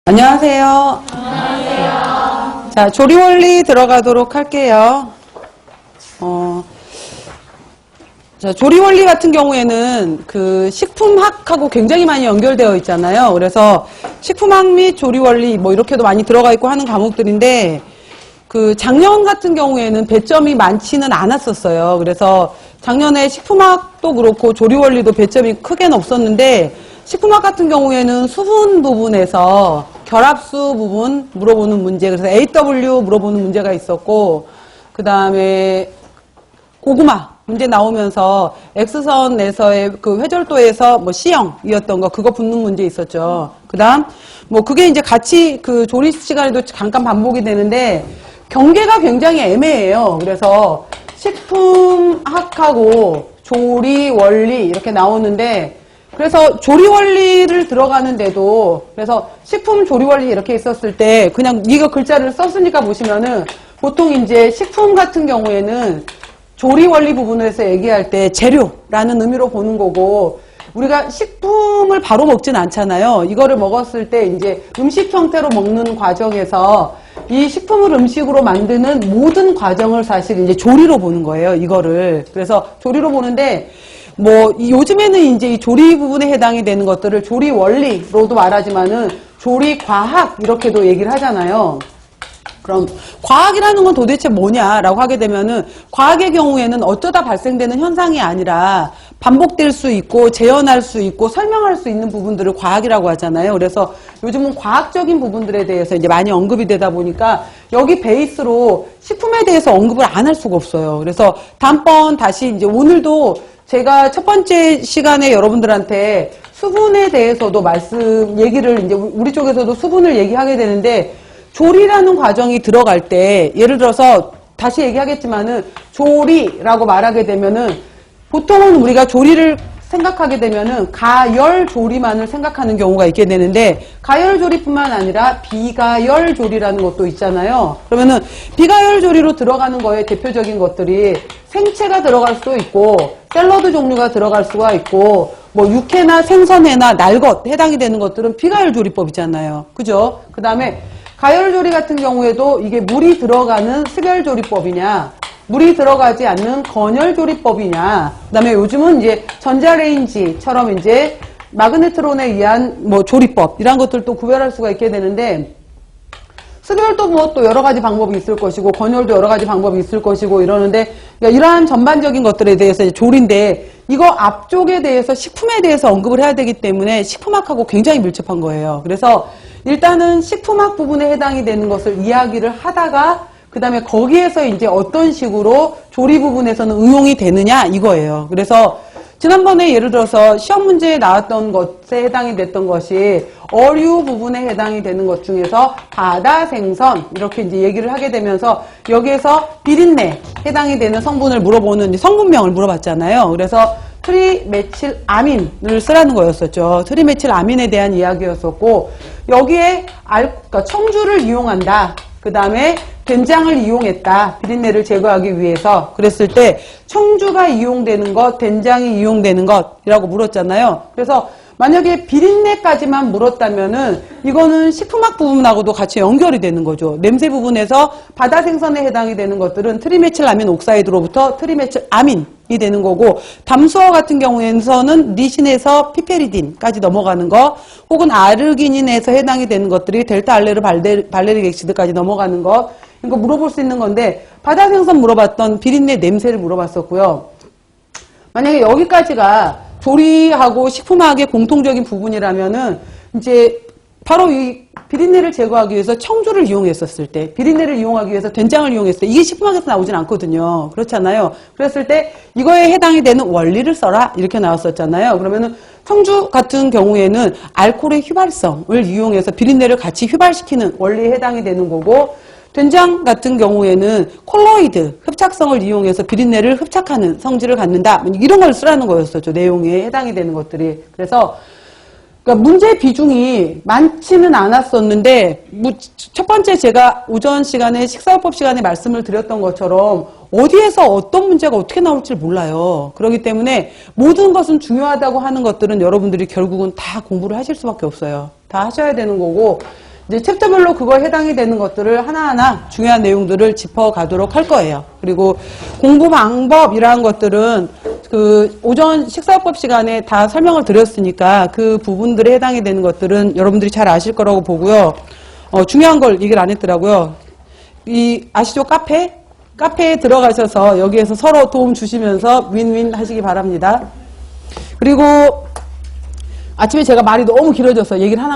안녕하세요. 안녕하세요. 자, 조리 원리 들어가도록 할게요. 자, 조리 원리 같은 경우에는 그 식품학하고 굉장히 많이 연결되어 있잖아요. 그래서 식품학 및 조리 원리 뭐 이렇게도 많이 들어가 있고 하는 과목들인데, 그 작년 같은 경우에는 배점이 많지는 않았었어요. 그래서 작년에 식품학도 그렇고 조리 원리도 배점이 크게는 없었는데, 식품학 같은 경우에는 수분 부분에서 결합수 부분 물어보는 문제, 그래서 AW 물어보는 문제가 있었고, 그 다음에 고구마 문제 나오면서 X선에서의 그 회절도에서 뭐 C형이었던 거, 그거 붙는 문제 있었죠. 그 다음, 뭐 그게 이제 같이 그 조리 시간에도 잠깐 반복이 되는데, 경계가 굉장히 애매해요. 그래서 식품학하고 조리 원리 이렇게 나오는데, 그래서 조리 원리를 들어가는데도, 그래서 식품 조리 원리 이렇게 있었을 때 그냥 이거 글자를 썼으니까 보시면은 보통 이제 식품 같은 경우에는 조리 원리 부분에서 얘기할 때 재료라는 의미로 보는 거고, 우리가 식품을 바로 먹진 않잖아요. 이거를 먹었을 때 이제 음식 형태로 먹는 과정에서 이 식품을 음식으로 만드는 모든 과정을 사실 이제 조리로 보는 거예요, 이거를. 그래서 조리로 보는데, 뭐 요즘에는 이제 이 조리 부분에 해당이 되는 것들을 조리 원리로도 말하지만은 조리 과학 이렇게도 얘기를 하잖아요. 그럼 과학이라는 건 도대체 뭐냐라고 하게 되면은, 과학의 경우에는 어쩌다 발생되는 현상이 아니라 반복될 수 있고 재현할 수 있고 설명할 수 있는 부분들을 과학이라고 하잖아요. 그래서 요즘은 과학적인 부분들에 대해서 이제 많이 언급이 되다 보니까 여기 베이스로 식품에 대해서 언급을 안 할 수가 없어요. 그래서 다음번 다시 이제 오늘도 제가 첫 번째 시간에 여러분들한테 수분에 대해서도 얘기를 이제 우리 쪽에서도 수분을 얘기하게 되는데, 조리라는 과정이 들어갈 때, 예를 들어서 다시 얘기하겠지만은 조리라고 말하게 되면은 보통은 우리가 조리를 생각하게 되면은 가열 조리만을 생각하는 경우가 있게 되는데, 가열 조리뿐만 아니라 비가열 조리라는 것도 있잖아요. 그러면은 비가열 조리로 들어가는 거에 대표적인 것들이 생채가 들어갈 수도 있고, 샐러드 종류가 들어갈 수가 있고, 뭐 육회나 생선회나 날것 해당이 되는 것들은 비가열 조리법이잖아요. 그죠? 그 다음에 가열 조리 같은 경우에도 이게 물이 들어가는 스결 조리법이냐, 물이 들어가지 않는 건열 조리법이냐, 그 다음에 요즘은 이제 전자레인지처럼 이제 마그네트론에 의한 뭐 조리법, 이런 것들도 구별할 수가 있게 되는데, 스결도 뭐 또 여러 가지 방법이 있을 것이고, 건열도 여러 가지 방법이 있을 것이고 이러는데, 그러니까 이러한 전반적인 것들에 대해서 이제 조리인데, 이거 앞쪽에 대해서 식품에 대해서 언급을 해야 되기 때문에 식품학하고 굉장히 밀접한 거예요. 그래서 일단은 식품학 부분에 해당이 되는 것을 이야기를 하다가, 그 다음에 거기에서 이제 어떤 식으로 조리 부분에서는 응용이 되느냐 이거예요. 그래서 지난번에 예를 들어서 시험 문제에 나왔던 것에 해당이 됐던 것이 어류 부분에 해당이 되는 것 중에서 바다 생선 이렇게 이제 얘기를 하게 되면서, 여기에서 비린내 해당이 되는 성분을 물어보는 성분명을 물어봤잖아요. 그래서 트리메틸아민을 쓰라는 거였었죠. 트리메틸아민에 대한 이야기였었고, 여기에 그러니까 청주를 이용한다, 그 다음에 된장을 이용했다, 비린내를 제거하기 위해서. 그랬을 때 청주가 이용되는 것, 된장이 이용되는 것이라고 물었잖아요. 그래서 만약에 비린내까지만 물었다면은 이거는 식품학 부분하고도 같이 연결이 되는 거죠. 냄새 부분에서 바다 생선에 해당이 되는 것들은 트리메틸아민 옥사이드로부터 트리메틸아민이 되는 거고, 담수어 같은 경우에는 리신에서 피페리딘까지 넘어가는 거, 혹은 아르기닌에서 해당이 되는 것들이 델타 알레르 발레릭 엑시드까지 넘어가는 거, 이거 물어볼 수 있는 건데, 바다 생선 물어봤던 비린내 냄새를 물어봤었고요. 만약에 여기까지가 조리하고 식품학의 공통적인 부분이라면은, 이제 바로 이 비린내를 제거하기 위해서 청주를 이용했었을 때, 비린내를 이용하기 위해서 된장을 이용했을 때, 이게 식품학에서 나오진 않거든요. 그렇잖아요. 그랬을 때 이거에 해당이 되는 원리를 써라 이렇게 나왔었잖아요. 그러면은 청주 같은 경우에는 알코올의 휘발성을 이용해서 비린내를 같이 휘발시키는 원리에 해당이 되는 거고, 된장 같은 경우에는 콜로이드 흡착성을 이용해서 비린내를 흡착하는 성질을 갖는다, 이런 걸 쓰라는 거였었죠. 내용에 해당이 되는 것들이. 그래서 그러니까 문제 비중이 많지는 않았었는데, 뭐 첫 번째 제가 오전 시간에 식사요법 시간에 말씀을 드렸던 것처럼 어디에서 어떤 문제가 어떻게 나올지 몰라요. 그렇기 때문에 모든 것은 중요하다고 하는 것들은 여러분들이 결국은 다 공부를 하실 수밖에 없어요. 다 하셔야 되는 거고, 이제 챕터별로 그거에 해당이 되는 것들을 하나하나 중요한 내용들을 짚어가도록 할 거예요. 그리고 공부 방법이라는 것들은 그 오전 식사법 시간에 다 설명을 드렸으니까 그 부분들에 해당이 되는 것들은 여러분들이 잘 아실 거라고 보고요. 중요한 걸 얘기를 안 했더라고요. 아시죠? 카페에 들어가셔서 여기에서 서로 도움 주시면서 윈윈 하시기 바랍니다. 그리고 아침에 제가 말이 너무 길어져서 얘기를 하나